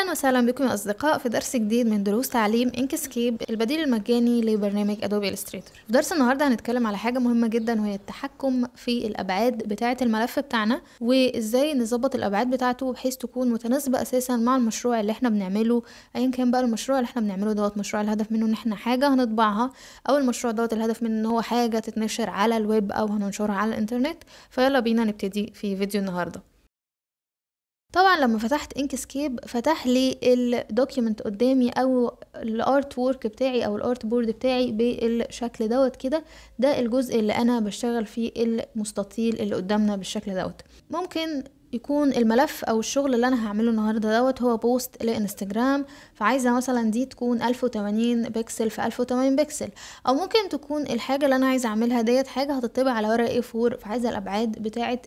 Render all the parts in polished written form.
اهلا وسهلا بكم يا اصدقاء في درس جديد من دروس تعليم انكسكيب البديل المجاني لبرنامج ادوبي الستريتور. في درس النهارده هنتكلم على حاجه مهمه جدا، وهي التحكم في الابعاد بتاعه الملف بتاعنا، وازاي نظبط الابعاد بتاعته بحيث تكون متناسبه اساسا مع المشروع اللي احنا بنعمله، ايا كان بقى المشروع اللي احنا بنعمله دوت مشروع الهدف منه ان احنا حاجه هنطبعها، او المشروع دوت الهدف منه ان هو حاجه تتنشر على الويب او هننشرها على الانترنت. فيلا بينا نبتدي في فيديو النهارده. طبعا لما فتحت انكسكيب فتح لي الدوكيومنت قدامي او الارت وورك بتاعي او الارت بورد بتاعي بالشكل دوت كده. ده الجزء اللي انا بشتغل فيه، المستطيل اللي قدامنا بالشكل دوت. ممكن يكون الملف او الشغل اللي انا هعمله النهارده دوت هو بوست لانستجرام، فعايزه مثلا دي تكون 1080 بكسل في 1080 بكسل، او ممكن تكون الحاجه اللي انا عايزه اعملها ديت حاجه هتطبع على ورق A4، فعايزه الابعاد بتاعه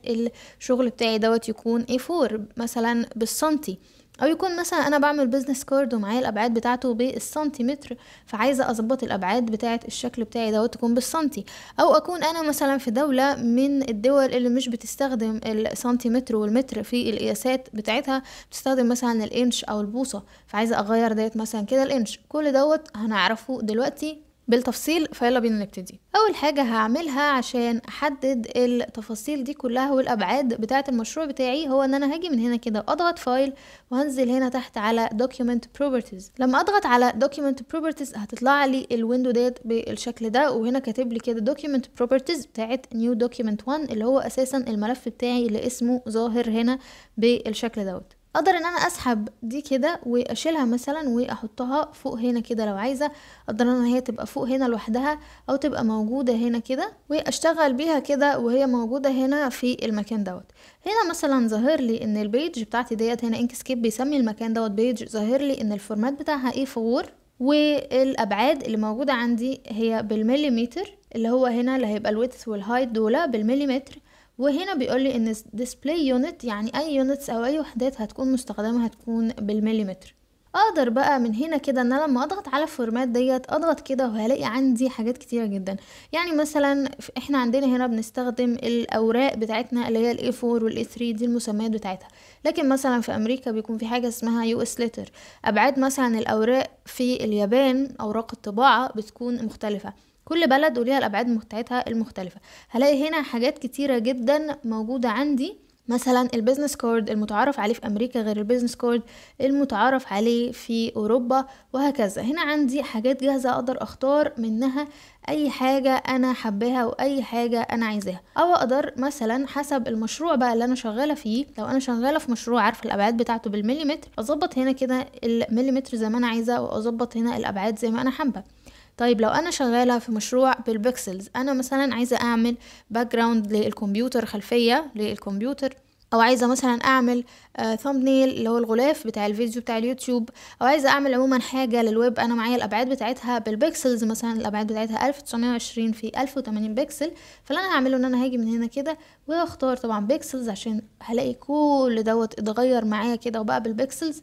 الشغل بتاعي دوت يكون A4 مثلا بالسنتي، او يكون مثلا انا بعمل بيزنس كارد ومعايا الابعاد بتاعته بالسنتيمتر، فعايزه اظبط الابعاد بتاعه الشكل بتاعي دوت تكون بالسنتي، او اكون انا مثلا في دوله من الدول اللي مش بتستخدم السنتيمتر والمتر في القياسات بتاعتها، بتستخدم مثلا الانش او البوصه، فعايزه اغير ديت مثلا كده الانش. كل دوت هنعرفه دلوقتي بالتفصيل، فيلا بينا نبتدي. اول حاجه هعملها عشان احدد التفاصيل دي كلها والابعاد بتاعه المشروع بتاعي هو ان انا هاجي من هنا كده اضغط فايل، وهنزل هنا تحت على document properties. لما اضغط على document properties هتطلع لي الويندو ديت بالشكل ده، وهنا كاتب لي كده document properties بتاعه new document 1 اللي هو اساسا الملف بتاعي اللي اسمه ظاهر هنا بالشكل دوت. اقدر ان انا اسحب دي كده واشيلها مثلا واحطها فوق هنا كده لو عايزه، اقدر ان هي تبقى فوق هنا لوحدها او تبقى موجوده هنا كده واشتغل بيها كده وهي موجوده هنا في المكان دوت. هنا مثلا ظاهر لي ان البيج بتاعتي ديت، هنا انكسكيب بيسمي المكان دوت بيج، ظاهر لي ان الفورمات بتاعها A4، والابعاد اللي موجوده عندي هي بالمليمتر، اللي هو هنا اللي هيبقى الويدث والهايت دول بالمليمتر، وهنا بيقول لي ان display unit يعني اي يونتس او اي وحدات هتكون مستخدمه هتكون بالمليمتر. اقدر بقى من هنا كده ان انا لما اضغط على الفورمات ديت اضغط كده وهلاقي عندي حاجات كتيره جدا. يعني مثلا احنا عندنا هنا بنستخدم الاوراق بتاعتنا اللي هي الاي 4 والاي 3، دي المسميات بتاعتها. لكن مثلا في امريكا بيكون في حاجه اسمها يو اس ليتر. ابعاد مثلا الاوراق في اليابان اوراق الطباعه بتكون مختلفه، كل بلد وليها الابعاد بتاعتها المختلفه. هلاقي هنا حاجات كتيره جدا موجوده عندي، مثلا البيزنس كارد المتعارف عليه في امريكا غير البيزنس كارد المتعارف عليه في اوروبا، وهكذا. هنا عندي حاجات جاهزه اقدر اختار منها اي حاجه انا حباها واي حاجه انا عايزاها، او اقدر مثلا حسب المشروع بقى اللي انا شغاله فيه، لو انا شغاله في مشروع عارفه الابعاد بتاعته بالمليمتر اظبط هنا كده المليمتر زي ما انا عايزه، واظبط هنا الابعاد زي ما انا حابه. طيب لو انا شغاله في مشروع بالبكسلز، انا مثلا عايزه اعمل باك جراوند للكمبيوتر، خلفيه للكمبيوتر، او عايزه مثلا اعمل ثامبنيل اللي هو الغلاف بتاع الفيديو بتاع اليوتيوب، او عايزه اعمل عموما حاجه للويب انا معايا الابعاد بتاعتها بالبكسلز، مثلا الابعاد بتاعتها 1920 في 1080 بكسل. فاللي انا هعمله ان انا هاجي من هنا كده واختار طبعا بكسلز، عشان هلاقي كل دوت اتغير معايا كده وبقى بالبكسلز.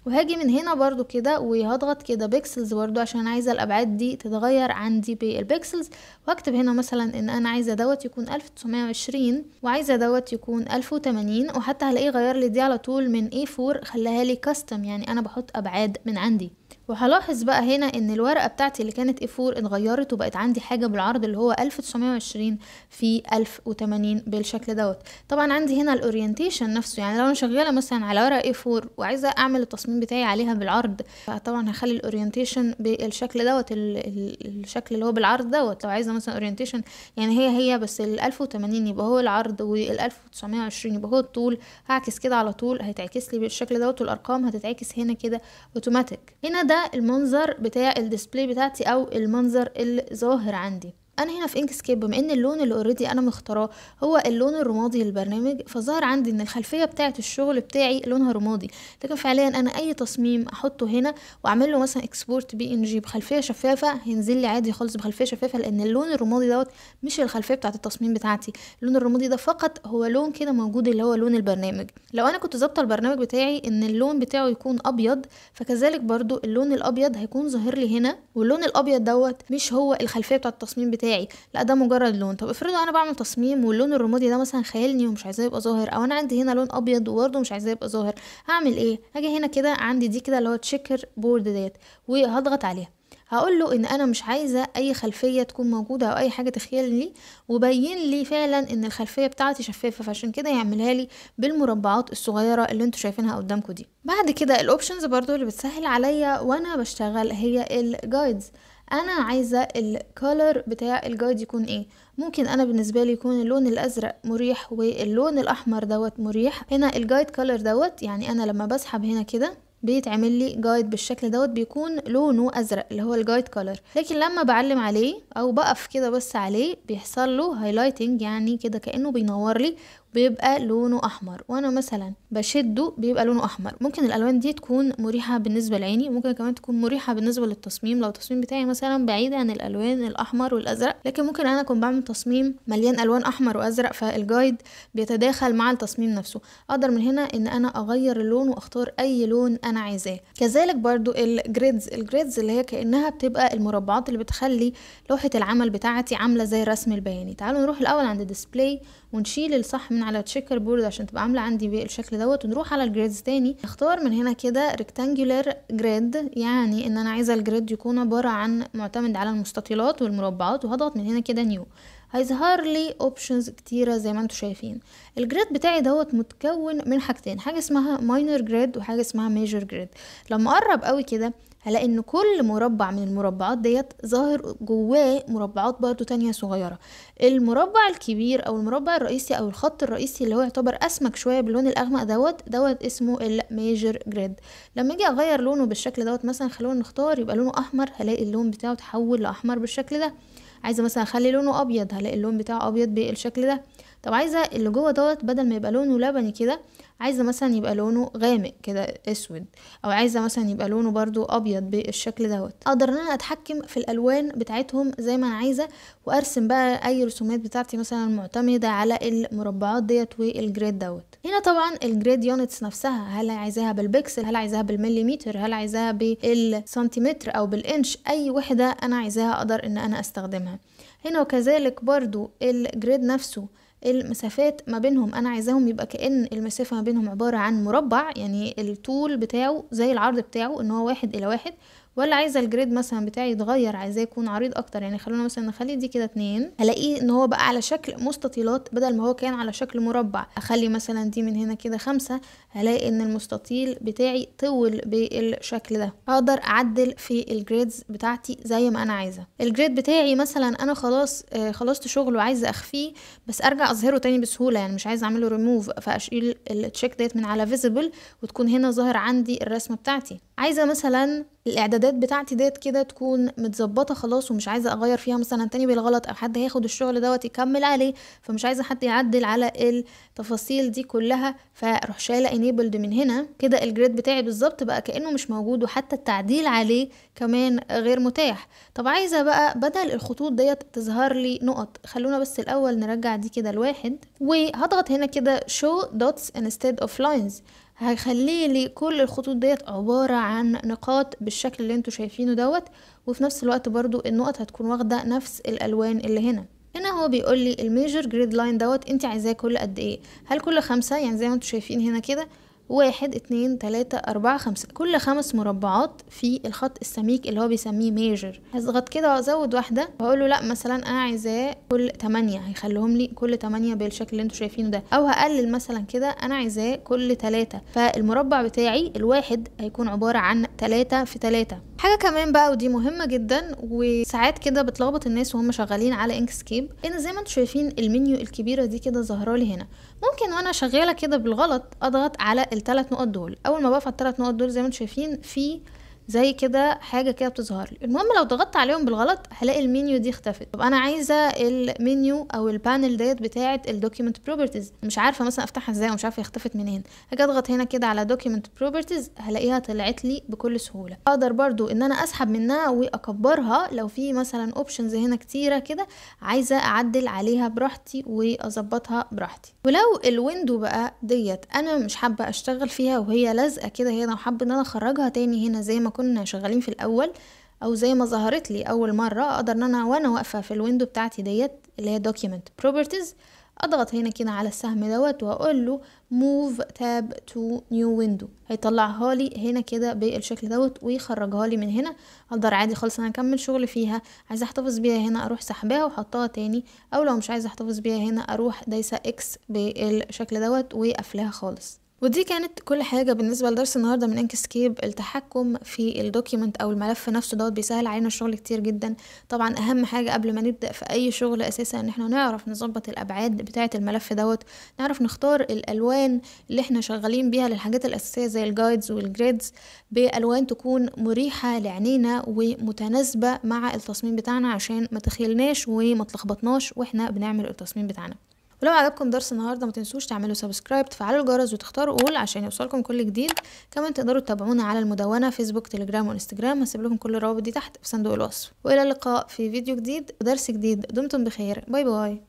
وهاجي من هنا برضو كده وهضغط كده بيكسلز برضو عشان عايزة الابعاد دي تتغير عندي بالبيكسلز، واكتب هنا مثلا ان انا عايزة دوت يكون 1920 وعايزة دوت يكون 1080، وحتى هلاقيه غير لي دي على طول من A4 خلاها لي كاستم، يعني انا بحط ابعاد من عندي. وهلاحظ بقى هنا ان الورقة بتاعتي اللي كانت A4 اتغيرت وبقت عندي حاجة بالعرض اللي هو 1920 في 1080 بالشكل دوت. طبعا عندي هنا الاورينتيشن نفسه، يعني لو انا شغالة مثلا على ورقة A4 وعايزة اعمل التصميم بتاعي عليها بالعرض، فطبعا هخلي الاورينتيشن بالشكل دوت، الشكل اللي هو بالعرض دوت. لو عايزة مثلا اورينتيشن يعني هي بس ال 1080 يبقى هو العرض، وال 1920 يبقى هو الطول، هعكس كده على طول هيتعكس لي بالشكل دوت، والارقام هتتعكس هنا كده اوتوماتيك. هنا ده المنظر بتاع الديسبلاي بتاعتي او المنظر الظاهر عندي. انا هنا في انكسكيب بما ان اللون اللي اوريدي انا مختاراه هو اللون الرمادي للبرنامج، فظهر عندي ان الخلفيه بتاعه الشغل بتاعي لونها رمادي. لكن فعليا انا اي تصميم احطه هنا واعمل له مثلا اكسبورت PNG بخلفيه شفافه هينزل لي عادي خالص بخلفيه شفافه، لان اللون الرمادي دوت مش الخلفيه بتاعه التصميم بتاعتي. اللون الرمادي ده فقط هو لون كده موجود اللي هو لون البرنامج. لو انا كنت ظابطه البرنامج بتاعي ان اللون بتاعه يكون ابيض، فكذلك برضو اللون الابيض هيكون ظاهر لي هنا، واللون الابيض دوت مش هو الخلفيه بتاعه التصميم بتاعي، لا ده مجرد لون. طب افرضوا انا بعمل تصميم واللون الرمادي ده مثلا خيالني ومش عايزاه يبقى ظاهر، او انا عندي هنا لون ابيض وبرده مش عايزاه يبقى ظاهر، هعمل ايه؟ هاجي هنا كده عندي دي كده اللي هو تشيكر بورد ديت، وهضغط عليها، هقول له ان انا مش عايزه اي خلفيه تكون موجوده او اي حاجه تخيل لي، وبين لي فعلا ان الخلفيه بتاعتي شفافه، فعشان كده يعملها لي بالمربعات الصغيره اللي انتوا شايفينها قدامكم دي. بعد كده الاوبشنز برضو اللي بتسهل عليا وانا بشتغل هي الجايدز. انا عايزه الكولر بتاع الجايد يكون ايه. ممكن انا بالنسبه لي يكون اللون الازرق مريح واللون الاحمر دوت مريح. هنا الجايد كولر دوت يعني انا لما بسحب هنا كده بيتعمل لي جايد بالشكل دوت، بيكون لونه ازرق اللي هو الجايد كولر، لكن لما بعلم عليه او بقف كده بس عليه بيحصل له هايلايتنج، يعني كده كانه بينور لي، بيبقى لونه احمر، وانا مثلا بشده بيبقى لونه احمر. ممكن الالوان دي تكون مريحه بالنسبه لعيني، ممكن كمان تكون مريحه بالنسبه للتصميم لو التصميم بتاعي مثلا بعيد عن الالوان الاحمر والازرق، لكن ممكن انا اكون بعمل تصميم مليان الوان احمر وازرق فالجايد بيتداخل مع التصميم نفسه. اقدر من هنا ان انا اغير اللون واختار اي لون انا عايزاه. كذلك برضو الجريدز اللي هي كانها بتبقى المربعات اللي بتخلي لوحه العمل بتاعتي عامله زي الرسم البياني. تعالوا نروح الاول عند ديسبلاي ونشيل الصح من على تشيكر بورد عشان تبقى عامله عندي بالشكل دوت، ونروح على الجريدز تاني. اختار من هنا كده ريكتانجولار جريد، يعني ان انا عايزه الجريد يكون عباره عن معتمد على المستطيلات والمربعات، وهضغط من هنا كده نيو. هيظهر لي اوبشنز كتيره زي ما انتم شايفين. الجريد بتاعي دوت متكون من حاجتين، حاجه اسمها ماينر جريد وحاجه اسمها ميجر جريد. لما اقرب قوي كده هلاقي ان كل مربع من المربعات ديت ظاهر جواه مربعات برضو تانية صغيرة. المربع الكبير او المربع الرئيسي او الخط الرئيسي اللي هو يعتبر اسمك شوية باللون الاغمق دوت اسمه الميجر جريد. لما اجي اغير لونه بالشكل دوت، مثلا خلونا نختار يبقى لونه احمر، هلاقي اللون بتاعه تحول لاحمر بالشكل ده. عايزه مثلا اخلي لونه ابيض، هلاقي اللون بتاعه ابيض بالشكل ده. طب عايزه اللي جوه دوت بدل ما يبقى لونه لبني كده، عايزه مثلا يبقى لونه غامق كده اسود، او عايزه مثلا يبقى لونه برضو ابيض بالشكل دوت. اقدر ان انا اتحكم في الالوان بتاعتهم زي ما انا عايزه، وارسم بقى اي رسومات بتاعتي مثلا معتمده على المربعات ديت والجريد دوت. هنا طبعا الجريد يونتس نفسها، هل عايزاها بالبكسل، هل عايزاها بالمليمتر، هل عايزاها بالسنتيمتر او بالانش، اي وحده انا عايزاها اقدر ان انا استخدمها هنا. وكذلك برضو الجريد نفسه المسافات ما بينهم انا عايزاهم يبقى كأن المسافة ما بينهم عبارة عن مربع، يعني الطول بتاعه زي العرض بتاعه ان هو 1:1، ولا عايزه الجريد مثلا بتاعي يتغير، عايزاه يكون عريض اكتر، يعني خلونا مثلا نخلي دي كده 2، هلاقيه ان هو بقى على شكل مستطيلات بدل ما هو كان على شكل مربع. اخلي مثلا دي من هنا كده 5، هلاقي ان المستطيل بتاعي طول بالشكل ده. اقدر اعدل في الجريدز بتاعتي زي ما انا عايزه. الجريد بتاعي مثلا انا خلاص خلصت شغل وعايزه اخفيه، بس ارجع اظهره تاني بسهوله، يعني مش عايزه اعمله ريموف، فاشيل التشيك ديت من على فيزيبل وتكون هنا ظاهر عندي الرسمه بتاعتي. عايزه مثلا الاعدادات بتاعتي ديت كده تكون متظبطه خلاص، ومش عايزه اغير فيها مثلا تاني بالغلط، او حد هياخد الشغل دوت يكمل عليه، فمش عايزه حد يعدل على التفاصيل دي كلها، فاروح شايله enabled من هنا كده. الجريد بتاعي بالظبط بقى كانه مش موجود، وحتى التعديل عليه كمان غير متاح. طب عايزه بقى بدل الخطوط ديت تظهر لي نقط، خلونا بس الاول نرجع دي كده ل1، وهضغط هنا كده show dots instead of lines، هيخلي لي كل الخطوط ديت عبارة عن نقاط بالشكل اللي انتوا شايفينه دوت، وفي نفس الوقت برضو النقط هتكون واخدة نفس الالوان اللي هنا. هنا هو بيقول لي الميجر جريد لاين دوت انت عايزاه كل قد ايه، هل كل 5؟ يعني زي ما انتوا شايفين هنا كده 1 2 3 4 5، كل 5 مربعات في الخط السميك اللي هو بيسميه ميجر. هضغط كده وازود واحدة واقول له لا مثلا انا عايزاه كل 8، هيخليهم لي كل 8 بالشكل اللي انتوا شايفينه ده، او هقلل مثلا كده انا عايزاه كل 3، فالمربع بتاعي الواحد هيكون عبارة عن 3 في 3. حاجة كمان بقى ودي مهمة جدا وساعات كده بتلخبط الناس وهم شغالين على انكسكيب، ان زي ما انتوا شايفين المنيو الكبيرة دي كده ظاهرالي هنا، ممكن وانا شغالة كده بالغلط اضغط على ال3 نقط دول. اول ما بقف على ال3 نقط دول زي ما انتوا شايفين في زي كده حاجة كده بتظهر لي، المهم لو ضغطت عليهم بالغلط هلاقي المنيو دي اختفت. طب انا عايزة المنيو او البانل ديت بتاعة الدوكيمنت بروبرتيز، مش عارفة مثلا افتحها ازاي ومش عارفة اختفت منين، هاجي اضغط هنا كده على دوكيمنت بروبرتيز هلاقيها طلعت لي بكل سهولة. اقدر برضو ان انا اسحب منها واكبرها لو في مثلا اوبشنز هنا كتيرة كده عايزة اعدل عليها براحتي واظبطها براحتي. ولو الويندو بقى ديت انا مش حابة اشتغل فيها وهي لازقة كده هنا وحابة ان انا اخرجها تاني هنا زي ما كنا شغالين في الاول، او زي ما ظهرت لي اول مرة اقدر ان انا وانا واقفة في الويندو بتاعتي ديت اللي هي document properties اضغط هنا كده على السهم دوت واقول له move tab to new window، هيطلعها لي هنا كده بالشكل دوت ويخرجها لي من هنا. اقدر عادي خالص انا اكمل شغل فيها، عايزه احتفظ بيها هنا اروح سحباها وحطها تاني، او لو مش عايزه احتفظ بيها هنا اروح دايسه اكس بالشكل دوت وقفلها خالص. ودي كانت كل حاجة بالنسبة لدرس النهاردة من انكسكيب. التحكم في الدوكيمنت او الملف نفسه دوت بيسهل علينا الشغل كتير جدا. طبعا اهم حاجة قبل ما نبدأ في اي شغل اساسا ان احنا نعرف نظبط الابعاد بتاعة الملف دوت، نعرف نختار الالوان اللي احنا شغالين بيها للحاجات الاساسية زي الجايدز والجريدز بالوان تكون مريحة لعينينا ومتناسبة مع التصميم بتاعنا عشان ما تخيلناش وما تلخبطناش واحنا بنعمل التصميم بتاعنا. ولو عجبكم درس النهارده ما تنسوش تعملوا سبسكرايب، تفعلوا الجرس وتختاروا اول عشان يوصلكم كل جديد. كمان تقدروا تتابعونا على المدونة فيسبوك تليجرام وانستجرام، هسيب لكم كل الروابط دي تحت في صندوق الوصف. والى اللقاء في فيديو جديد ودرس جديد، دمتم بخير، باي باي.